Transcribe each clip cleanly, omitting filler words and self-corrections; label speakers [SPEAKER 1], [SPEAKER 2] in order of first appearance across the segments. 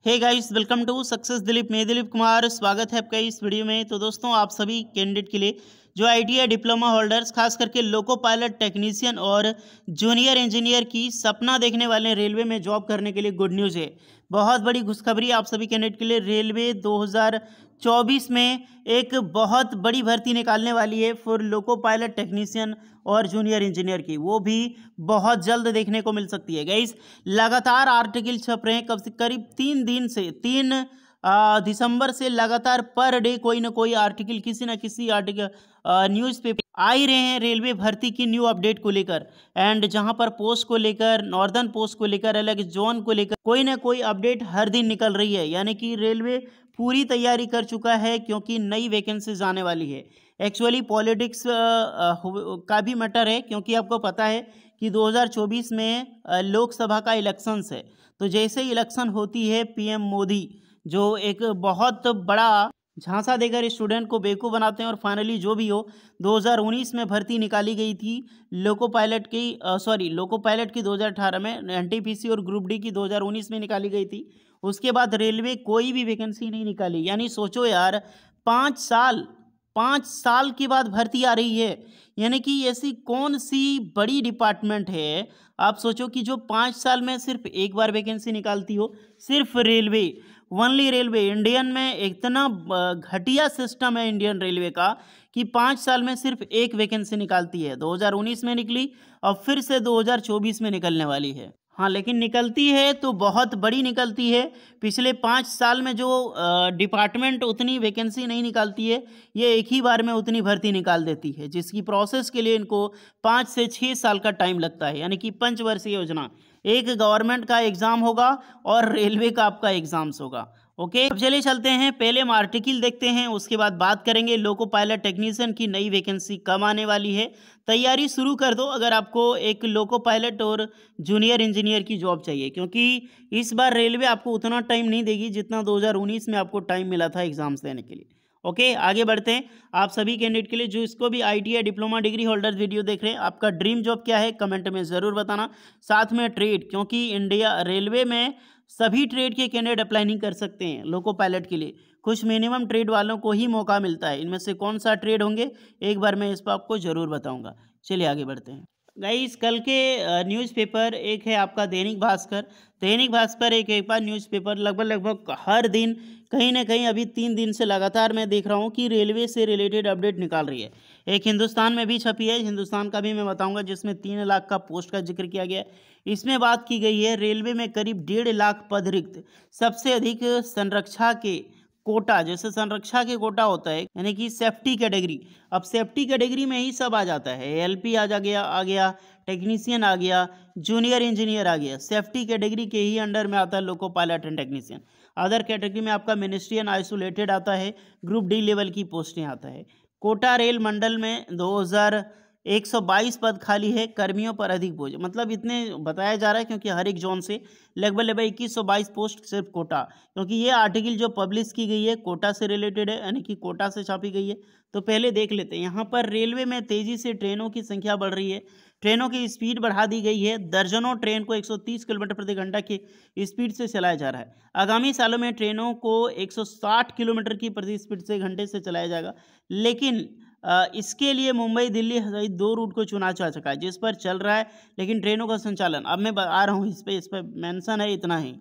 [SPEAKER 1] Hey guys, welcome to success Dilip. मैं दिलीप कुमार, स्वागत है आपका इस वीडियो में। तो दोस्तों, आप सभी कैंडिडेट के लिए जो आईटीआई डिप्लोमा होल्डर्स, खास करके लोको पायलट टेक्नीशियन और जूनियर इंजीनियर की सपना देखने वाले रेलवे में जॉब करने के लिए गुड न्यूज़ है। बहुत बड़ी खुशखबरी आप सभी कैंडिडेट के लिए। रेलवे 2024 में एक बहुत बड़ी भर्ती निकालने वाली है फॉर लोको पायलट टेक्नीशियन और जूनियर इंजीनियर की, वो भी बहुत जल्द देखने को मिल सकती है। गाइस, लगातार आर्टिकल छप रहे हैं, कब से करीब 3 दिन से 3 दिसंबर से लगातार पर डे कोई ना कोई आर्टिकल, किसी ना किसी आर्टिकल न्यूज़पेपर आ ही रहे हैं रेलवे भर्ती की न्यू अपडेट को लेकर। एंड जहां पर पोस्ट को लेकर, नॉर्दर्न पोस्ट को लेकर, अलग जोन को लेकर कोई ना कोई अपडेट हर दिन निकल रही है। यानी कि रेलवे पूरी तैयारी कर चुका है, क्योंकि नई वैकेंसीज आने वाली है। एक्चुअली पॉलिटिक्स का भी मैटर है, क्योंकि आपको पता है कि 2024 में लोकसभा का इलेक्शंस है। तो जैसे इलेक्शन होती है, पीएम मोदी जो एक बहुत बड़ा झांसा देकर स्टूडेंट को बेवकूफ़ बनाते हैं, और फाइनली जो भी हो, 2019 में भर्ती निकाली गई थी लोको पायलट की 2018 में, एनटीपीसी और ग्रुप डी की 2019 में निकाली गई थी। उसके बाद रेलवे कोई भी वैकेंसी नहीं निकाली। यानी सोचो यार, 5 साल 5 साल के बाद भर्ती आ रही है। यानी कि ऐसी कौन सी बड़ी डिपार्टमेंट है, आप सोचो, कि जो 5 साल में सिर्फ एक बार वैकेंसी निकालती हो। सिर्फ रेलवे, ओनली रेलवे। इंडियन में इतना घटिया सिस्टम है इंडियन रेलवे का कि 5 साल में सिर्फ एक वैकेंसी निकालती है। 2019 में निकली और फिर से 2024 में निकलने वाली है। हाँ, लेकिन निकलती है तो बहुत बड़ी निकलती है। पिछले 5 साल में जो डिपार्टमेंट उतनी वैकेंसी नहीं निकालती है, ये एक ही बार में उतनी भर्ती निकाल देती है, जिसकी प्रोसेस के लिए इनको 5 से 6 साल का टाइम लगता है। यानी कि पंचवर्षीय योजना, एक गवर्नमेंट का एग्जाम होगा और रेलवे का आपका एग्जाम्स होगा। ओके, अब चलिए चलते हैं, पहले हम आर्टिकल देखते हैं, उसके बाद बात करेंगे लोको पायलट टेक्नीशियन की नई वैकेंसी कब आने वाली है। तैयारी शुरू कर दो अगर आपको एक लोको पायलट और जूनियर इंजीनियर की जॉब चाहिए, क्योंकि इस बार रेलवे आपको उतना टाइम नहीं देगी जितना 2019 में आपको टाइम मिला था एग्जाम्स देने के लिए। ओके, आगे बढ़ते हैं। आप सभी कैंडिडेट के लिए जो इसको भी ITI diploma degree holders video देख रहे हैं, आपका ड्रीम जॉब क्या है कमेंट में ज़रूर बताना। साथ में ट्रेड, क्योंकि इंडिया रेलवे में सभी ट्रेड के कैंडिडेट अप्लाई नहीं कर सकते हैं लोको पायलट के लिए, कुछ मिनिमम ट्रेड वालों को ही मौका मिलता है। इनमें से कौन सा ट्रेड होंगे, एक बार मैं इस पर आपको ज़रूर बताऊंगा। चलिए आगे बढ़ते हैं। गाइस, कल के न्यूज़पेपर एक है आपका दैनिक भास्कर। दैनिक भास्कर एक बार न्यूज़पेपर लगभग हर दिन कहीं ना कहीं, अभी 3 दिन से लगातार मैं देख रहा हूँ कि रेलवे से रिलेटेड अपडेट निकाल रही है। एक हिंदुस्तान में भी छपी है, हिंदुस्तान का भी मैं बताऊंगा, जिसमें 3 लाख का पोस्ट का जिक्र किया गया है। इसमें बात की गई है रेलवे में करीब 1.5 लाख पद रिक्त, सबसे अधिक संरक्षा के कोटा, जैसे संरक्षा के कोटा होता है, यानी कि सेफ्टी कैटेगरी। अब सेफ्टी कैटेगरी में ही सब आ जाता है, एलपी आ गया, टेक्नीशियन आ गया, जूनियर इंजीनियर आ गया। सेफ्टी कैटेगरी के ही अंडर में आता है loco pilot and technician. Other category में आपका मिनिस्ट्रियल आइसोलेटेड आता है, ग्रुप डी लेवल की पोस्टें आता है। कोटा रेल मंडल में 2122 पद खाली है, कर्मियों पर अधिक बोझ, मतलब इतने बताया जा रहा है, क्योंकि हर एक जोन से लगभग 2122 पोस्ट सिर्फ कोटा, क्योंकि ये आर्टिकल जो पब्लिश की गई है कोटा से रिलेटेड है, यानी कि कोटा से छापी गई है। तो पहले देख लेते हैं। यहाँ पर रेलवे में तेजी से ट्रेनों की संख्या बढ़ रही है, ट्रेनों की स्पीड बढ़ा दी गई है। दर्जनों ट्रेन को 130 किलोमीटर प्रति घंटा की स्पीड से चलाया जा रहा है। आगामी सालों में ट्रेनों को 160 किलोमीटर की प्रति स्पीड से घंटे से चलाया जाएगा। लेकिन इसके लिए मुंबई दिल्ली सहित 2 रूट को चुना जा चुका है, जिस पर चल रहा है। लेकिन ट्रेनों का संचालन, अब मैं आ रहा हूँ इस पर मेंशन है, इतना ही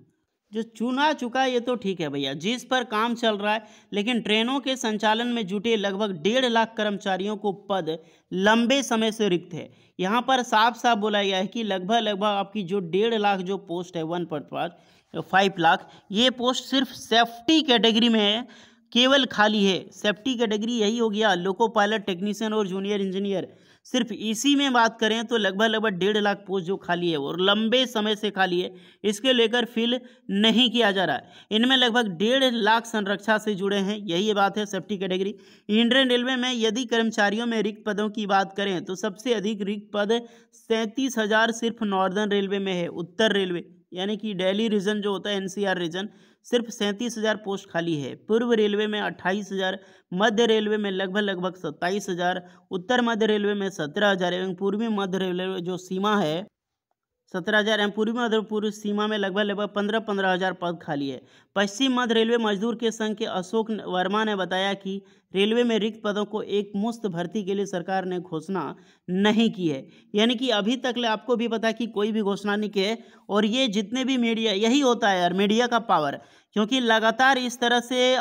[SPEAKER 1] जो चुना चुका है, ये तो ठीक है भैया, जिस पर काम चल रहा है। लेकिन ट्रेनों के संचालन में जुटे लगभग 1.5 लाख कर्मचारियों को पद लंबे समय से रिक्त है। यहाँ पर साफ साफ बोला गया है कि लगभग आपकी जो 1.5 लाख जो पोस्ट है, 1.5 लाख, ये पोस्ट सिर्फ सेफ्टी कैटेगरी में है, केवल खाली है। सेफ्टी कैटेगरी यही हो गया, लोको पायलट टेक्नीशियन और जूनियर इंजीनियर। सिर्फ इसी में बात करें तो लगभग 1.5 लाख पोस्ट जो खाली है, और लंबे समय से खाली है, इसके लेकर फिल नहीं किया जा रहा है। इनमें लगभग 1.5 लाख संरक्षा से जुड़े हैं, यही बात है सेफ्टी कैटेगरी। इंडियन रेलवे में यदि कर्मचारियों में रिक्त पदों की बात करें तो सबसे अधिक रिक्त पद 37,000 सिर्फ नॉर्दर्न रेलवे में है। उत्तर रेलवे, यानी कि दिल्ली रीजन जो होता है, एनसीआर रीजन, सिर्फ 37,000 पोस्ट खाली है। पूर्व रेलवे में 28,000, मध्य रेलवे में लगभग 27,000, उत्तर मध्य रेलवे में 17,000 एवं पूर्वी मध्य रेलवे जो सीमा है 17,000 एवं पूर्वी मध्य पूर्व सीमा में लगभग 15,000 पद खाली है। पश्चिम मध्य रेलवे मजदूर के संघ के अशोक वर्मा ने बताया कि रेलवे में रिक्त पदों को एक मुश्त भर्ती के लिए सरकार ने घोषणा नहीं की है। यानी कि अभी तक आपको भी पता है कि कोई भी घोषणा नहीं की है। और ये जितने भी मीडिया, यही होता है यार मीडिया का पावर, क्योंकि लगातार इस तरह से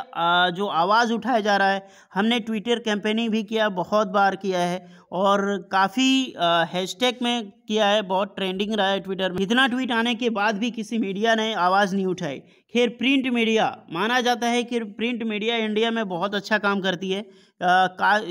[SPEAKER 1] जो आवाज़ उठाया जा रहा है। हमने ट्विटर कैंपेनिंग भी किया, बहुत बार किया है और काफ़ी हैशटैग में किया है, बहुत ट्रेंडिंग रहा है ट्विटर में। इतना ट्वीट आने के बाद भी किसी मीडिया ने आवाज़ नहीं उठाई। खैर, प्रिंट मीडिया माना जाता है कि प्रिंट मीडिया इंडिया में बहुत अच्छा काम करती है।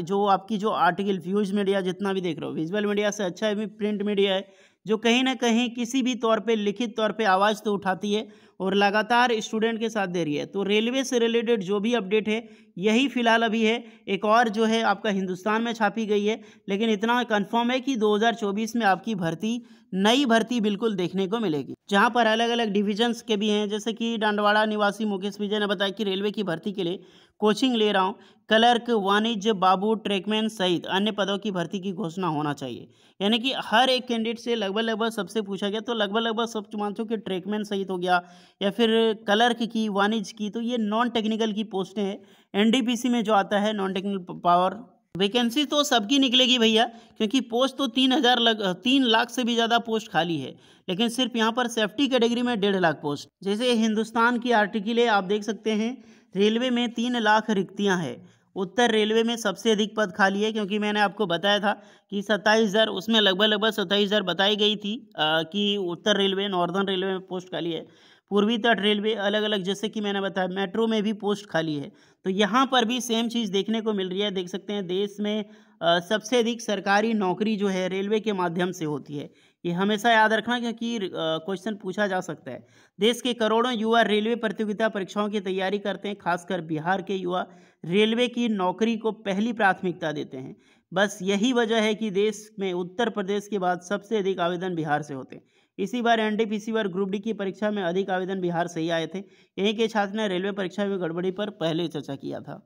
[SPEAKER 1] जो आपकी जो आर्टिकल व्यूज़ मीडिया जितना भी देख रहे हो, विजुअल मीडिया से अच्छा है भी प्रिंट मीडिया है, जो कहीं ना कहीं किसी भी तौर पे लिखित तौर पे आवाज़ तो उठाती है और लगातार स्टूडेंट के साथ दे रही है। तो रेलवे से रिलेटेड जो भी अपडेट है यही फिलहाल अभी है। एक और जो है आपका हिंदुस्तान में छापी गई है, लेकिन इतना कंफर्म है कि 2024 में आपकी भर्ती, नई भर्ती बिल्कुल देखने को मिलेगी, जहां पर अलग अलग डिविजन्स के भी हैं। जैसे कि डंडवाड़ा निवासी मुकेश विजय ने बताया कि रेलवे की भर्ती के लिए कोचिंग ले रहा हूँ, क्लर्क, वाणिज्य, बाबू, ट्रैकमैन सहित अन्य पदों की भर्ती की घोषणा होना चाहिए। यानी कि हर एक कैंडिडेट से लगभग सबसे पूछा गया, तो लगभग सब मानते हो कि ट्रैकमैन सहित हो गया या फिर क्लर्क की, वाणिज्य की, तो ये नॉन टेक्निकल की पोस्टें हैं। एनडीपीसी में जो आता है नॉन टेक्निकल पावर, वैकेंसी तो सबकी निकलेगी भैया, क्योंकि पोस्ट तो 3 लाख से भी ज़्यादा पोस्ट खाली है। लेकिन सिर्फ यहाँ पर सेफ्टी कैटेगरी में 1.5 लाख पोस्ट। जैसे हिंदुस्तान की आर्टिकल है, आप देख सकते हैं रेलवे में 3 लाख रिक्तियाँ हैं। उत्तर रेलवे में सबसे अधिक पद खाली है, क्योंकि मैंने आपको बताया था कि 27,000, उसमें लगभग 27,000 बताई गई थी कि उत्तर रेलवे, नॉर्दर्न रेलवे में पोस्ट खाली है। पूर्वी तट रेलवे अलग अलग, जैसे कि मैंने बताया, मेट्रो में भी पोस्ट खाली है। तो यहाँ पर भी सेम चीज़ देखने को मिल रही है। देख सकते हैं देश में सबसे अधिक सरकारी नौकरी जो है रेलवे के माध्यम से होती है। ये हमेशा याद रखना, क्योंकि क्वेश्चन पूछा जा सकता है। देश के करोड़ों युवा रेलवे प्रतियोगिता परीक्षाओं की तैयारी करते हैं। खासकर बिहार के युवा रेलवे की नौकरी को पहली प्राथमिकता देते हैं। बस यही वजह है कि देश में उत्तर प्रदेश के बाद सबसे अधिक आवेदन बिहार से होते हैं। इसी बार एनटीपीसी और ग्रुप डी की परीक्षा में अधिक आवेदन बिहार से ही आए थे। यहीं के छात्र ने रेलवे परीक्षा में गड़बड़ी पर पहले चर्चा किया था।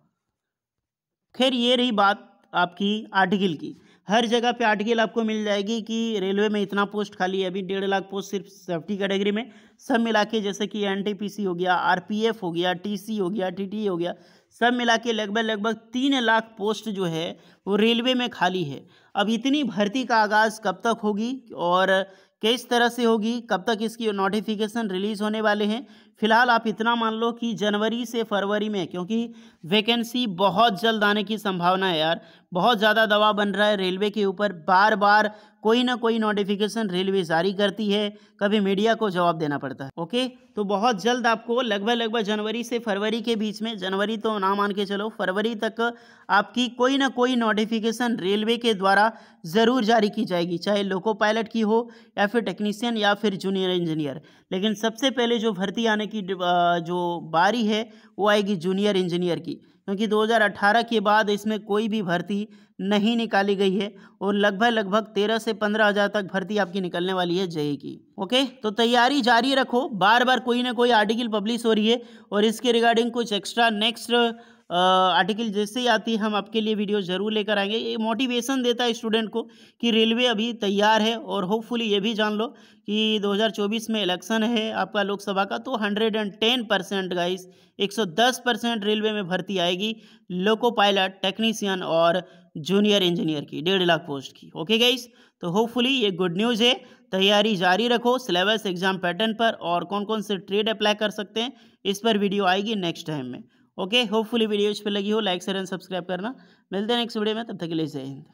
[SPEAKER 1] खैर, ये रही बात आपकी आर्टिकल की। हर जगह पे आर्टिकल आपको मिल जाएगी कि रेलवे में इतना पोस्ट खाली है। अभी 1.5 लाख पोस्ट सिर्फ सेफ्टी कैटेगरी में, सब मिला के, जैसे कि एनटीपीसी हो गया, आरपीएफ हो गया, टीसी हो गया, टीटी हो गया, सब मिला के लगभग 3 लाख पोस्ट जो है वो रेलवे में खाली है। अब इतनी भर्ती का आगाज़ कब तक होगी और किस तरह से होगी, कब तक इसकी नोटिफिकेशन रिलीज़ होने वाले हैं, फिलहाल आप इतना मान लो कि जनवरी से फरवरी में, क्योंकि वैकेंसी बहुत जल्द आने की संभावना है यार। बहुत ज़्यादा दबाव बन रहा है रेलवे के ऊपर, बार बार कोई ना कोई नोटिफिकेशन रेलवे जारी करती है, कभी मीडिया को जवाब देना पड़ता है। ओके, तो बहुत जल्द आपको लगभग जनवरी से फरवरी के बीच में, जनवरी तो ना मान के चलो, फरवरी तक आपकी कोई ना कोई नोटिफिकेशन रेलवे के द्वारा ज़रूर जारी की जाएगी, चाहे लोको पायलट की हो या फिर टेक्नीशियन या फिर जूनियर इंजीनियर। लेकिन सबसे पहले जो भर्ती आने की जो बारी है वो आएगी जूनियर इंजीनियर की, क्योंकि 2018 के बाद इसमें कोई भी भर्ती नहीं निकाली गई है और लगभग 13 से 15 हज़ार तक भर्ती आपकी निकलने वाली है जेईई की। ओके, तो तैयारी जारी रखो, बार बार कोई ना कोई आर्टिकल पब्लिश हो रही है और इसके रिगार्डिंग कुछ एक्स्ट्रा नेक्स्ट आर्टिकल जैसे ही आती है हम आपके लिए वीडियो ज़रूर लेकर आएंगे। ये मोटिवेशन देता है स्टूडेंट को कि रेलवे अभी तैयार है। और होपफुली ये भी जान लो कि 2024 में इलेक्शन है आपका लोकसभा का, तो 110% गाइस, 110% रेलवे में भर्ती आएगी, लोको पायलट, टेक्नीशियन और जूनियर इंजीनियर की 1.5 लाख पोस्ट की। ओके गाइस, तो होपफुली ये गुड न्यूज़ है। तैयारी जारी रखो सिलेबस, एग्जाम पैटर्न पर और कौन कौन से ट्रेड अप्लाई कर सकते हैं इस पर वीडियो आएगी नेक्स्ट टाइम में। ओके, होपफुली वीडियो इस पर लगी हो, लाइक शेयर एंड सब्सक्राइब करना। मिलते हैं नेक्स्ट वीडियो में, तब तक के लिए जय हिंद।